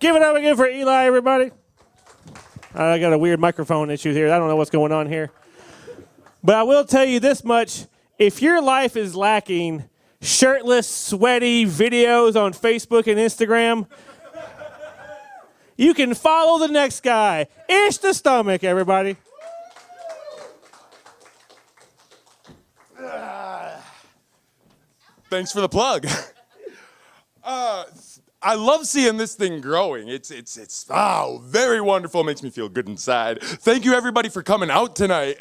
Give it up again for Eli, everybody. I got a weird microphone issue here. I don't know what's going on here. But I will tell you this much. If your life is lacking shirtless, sweaty videos on Facebook and Instagram, you can follow the next guy. Ish the stomach, everybody. Thanks for the plug. I love seeing this thing growing. It's very wonderful. Makes me feel good inside. Thank you, everybody, for coming out tonight.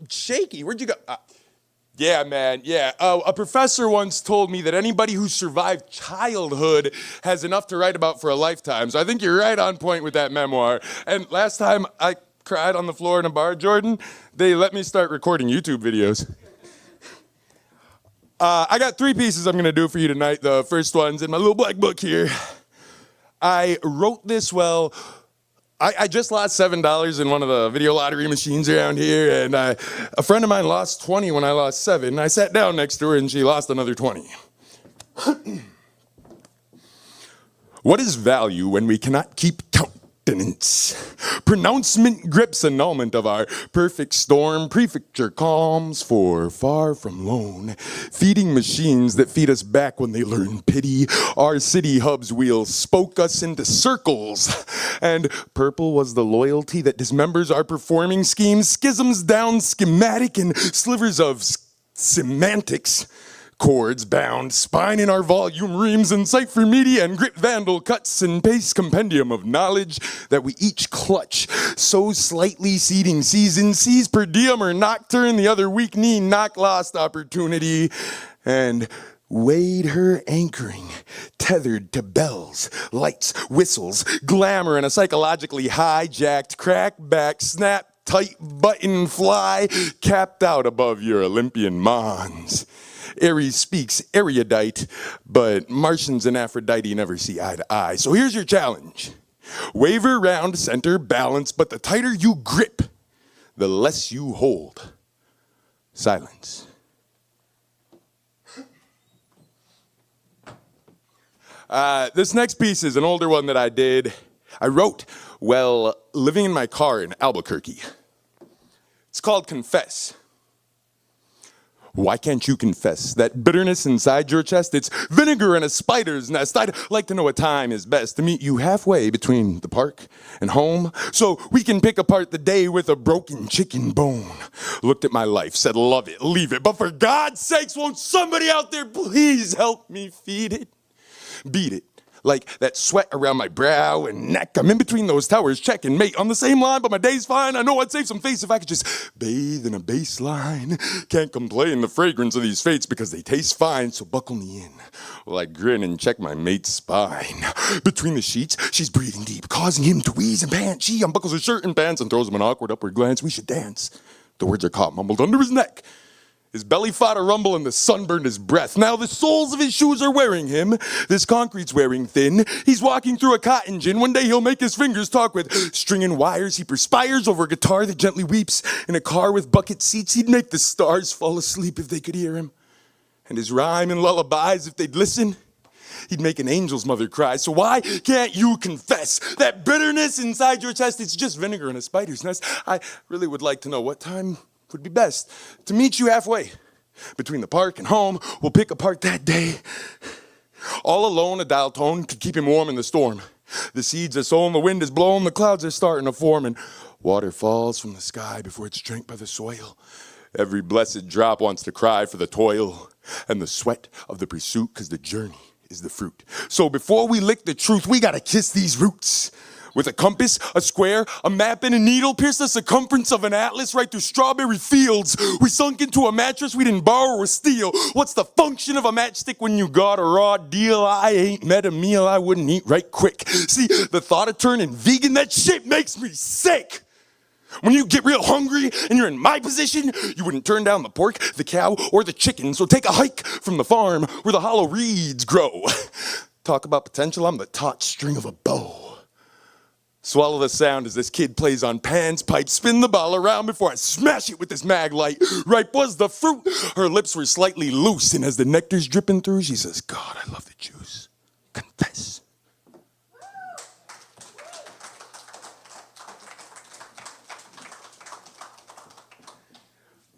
Shaky, where'd you go? Yeah, man, yeah. A professor once told me that anybody who survived childhood has enough to write about for a lifetime. So I think you're right on point with that memoir. And last time I cried on the floor in a bar, Jordan, they let me start recording YouTube videos. I got 3 pieces I'm gonna do for you tonight. The first one's in my little black book here. I wrote this, well, I just lost $7 in one of the video lottery machines around here, and a friend of mine lost 20 when I lost 7. I sat down next to her and she lost another 20. What is value when we cannot keep countenance? Pronouncement grips annulment of our perfect storm, prefecture calms for far from lone. Feeding machines that feed us back when they learn pity. Our city hub's wheels spoke us into circles. And purple was the loyalty that dismembers our performing schemes, schisms down schematic and slivers of semantics. Chords bound, spine in our volume reams, and cipher media and grit vandal cuts and paste compendium of knowledge that we each clutch. So slightly seeding season, sees per diem or nocturne, the other weak knee knock lost opportunity, and weighed her anchoring, tethered to bells, lights, whistles, glamour, and a psychologically hijacked crackback snap tight button fly capped out above your Olympian mons. Aries speaks erudite, but Martians and Aphrodite never see eye to eye. So here's your challenge. Waver round center balance, but the tighter you grip, the less you hold. Silence. This next piece is an older one that I wrote while living in my car in Albuquerque. It's called Confess. Why can't you confess that bitterness inside your chest? It's vinegar in a spider's nest. I'd like to know what time is best to meet you halfway between the park and home so we can pick apart the day with a broken chicken bone. Looked at my life, said love it, leave it, but for God's sakes, won't somebody out there please help me feed it? Beat it. Like that sweat around my brow and neck. I'm in between those towers, checking mate on the same line, but my day's fine. I know I'd save some face if I could just bathe in a baseline. Can't complain the fragrance of these fates because they taste fine, so buckle me in while I grin and check my mate's spine. Between the sheets, she's breathing deep, causing him to wheeze and pant. She unbuckles her shirt and pants and throws him an awkward upward glance. We should dance. The words are caught mumbled under his neck. His belly fought a rumble and the sun burned his breath. Now the soles of his shoes are wearing him. This concrete's wearing thin. He's walking through a cotton gin. One day he'll make his fingers talk with string and wires. He perspires over a guitar that gently weeps. In a car with bucket seats, he'd make the stars fall asleep if they could hear him. And his rhyme and lullabies, if they'd listen, he'd make an angel's mother cry. So why can't you confess that bitterness inside your chest? It's just vinegar in a spider's nest. I really would like to know what time would be best to meet you halfway between the park and home. We'll pick apart that day. All alone, a dial tone could keep him warm in the storm. The seeds are sown, the wind is blown, the clouds are starting to form, and water falls from the sky before it's drank by the soil. Every blessed drop wants to cry for the toil and the sweat of the pursuit, because the journey is the fruit. So before we lick the truth, we gotta kiss these roots. With a compass, a square, a map, and a needle, pierce the circumference of an atlas right through strawberry fields. We sunk into a mattress we didn't borrow or steal. What's the function of a matchstick when you got a raw deal? I ain't met a meal I wouldn't eat right quick. See, the thought of turning vegan, that shit makes me sick. When you get real hungry and you're in my position, you wouldn't turn down the pork, the cow, or the chicken. So take a hike from the farm where the hollow reeds grow. Talk about potential, I'm the taut string of a bow. Swallow the sound as this kid plays on Pan's pipe. Spin the ball around before I smash it with this mag light. Ripe was the fruit. Her lips were slightly loose, and as the nectar's dripping through, she says, God, I love the juice. Confess.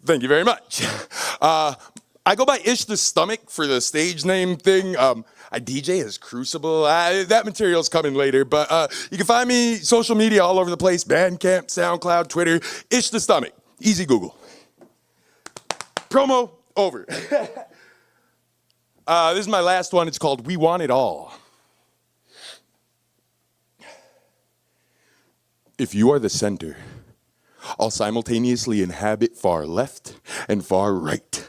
Thank you very much. I go by Ish the Stomach for the stage name thing. I DJ as Crucible. That material's coming later, but you can find me social media all over the place. Bandcamp, SoundCloud, Twitter. Ish the Stomach. Easy Google. Promo over. This is my last one. It's called We Want It All. If you are the center, I'll simultaneously inhabit far left and far right.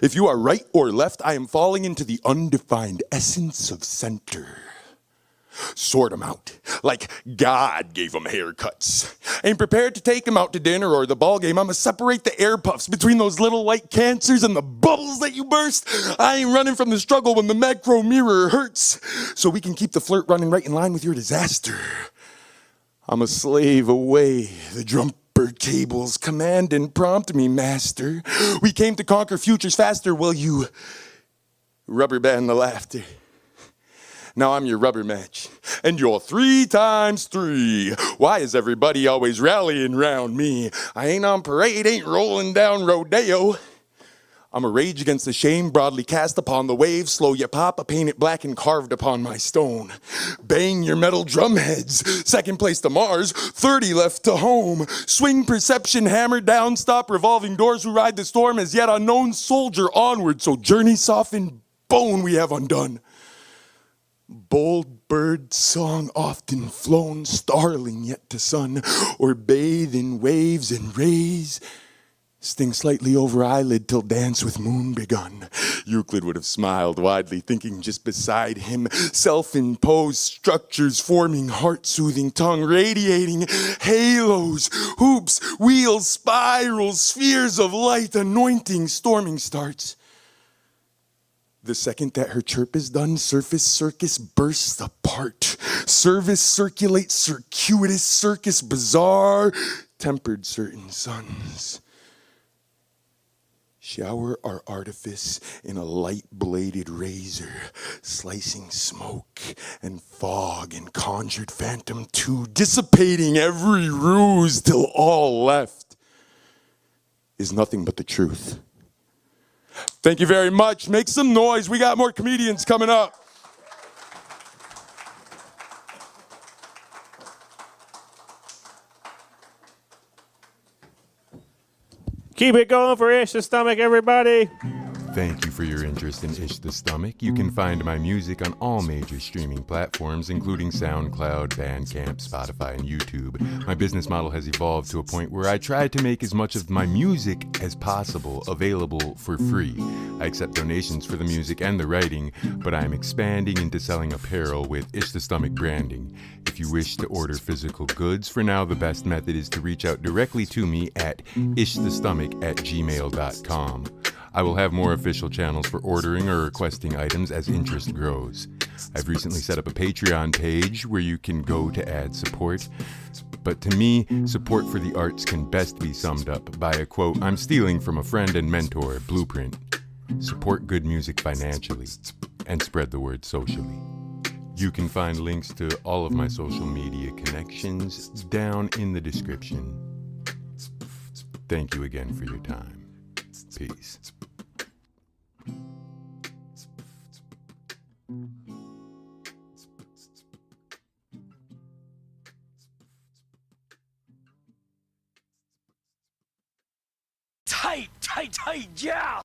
If you are right or left, I am falling into the undefined essence of center. Sort them out, like God gave them haircuts. Ain't prepared to take them out to dinner or the ball game. I'ma separate the air puffs between those little white cancers and the bubbles that you burst. I ain't running from the struggle when the macro mirror hurts. So we can keep the flirt running right in line with your disaster. I'm a slave away, the jumper tables command and prompt me, master. We came to conquer futures faster, will you rubber band the laughter? Now I'm your rubber match, and you're 3 times 3. Why is everybody always rallying round me? I ain't on parade, ain't rolling down rodeo. I'm a rage against the shame broadly cast upon the waves. Slow you pop, I paint it black and carved upon my stone. Bang your metal drum heads. Second place to Mars, 30 left to home. Swing perception, hammer down, stop revolving doors who ride the storm as yet unknown soldier onward. So journey softened bone we have undone. Bold bird song often flown, starling yet to sun, or bathe in waves and rays. Sting slightly over eyelid till dance with moon begun. Euclid would have smiled widely, thinking just beside him. Self-imposed structures forming heart-soothing tongue, radiating halos, hoops, wheels, spirals, spheres of light, anointing, storming starts. The second that her chirp is done, surface circus bursts apart. Service circulates circuitous circus bizarre, tempered certain suns. Shower our artifice in a light-bladed razor, slicing smoke and fog and conjured phantom too, dissipating every ruse till all left is nothing but the truth. Thank you very much. Make some noise. We got more comedians coming up. Keep it going for Ish the Stomach, everybody. Thank you for your interest in Ish the Stomach. You can find my music on all major streaming platforms, including SoundCloud, Bandcamp, Spotify, and YouTube. My business model has evolved to a point where I try to make as much of my music as possible available for free. I accept donations for the music and the writing, but I am expanding into selling apparel with Ish the Stomach branding. If you wish to order physical goods, for now the best method is to reach out directly to me at ishthestomach@gmail.com. I will have more official channels for ordering or requesting items as interest grows. I've recently set up a Patreon page where you can go to add support. But to me, support for the arts can best be summed up by a quote I'm stealing from a friend and mentor, Blueprint. Support good music financially and spread the word socially. You can find links to all of my social media connections down in the description. Thank you again for your time. Peace. Tight, yeah!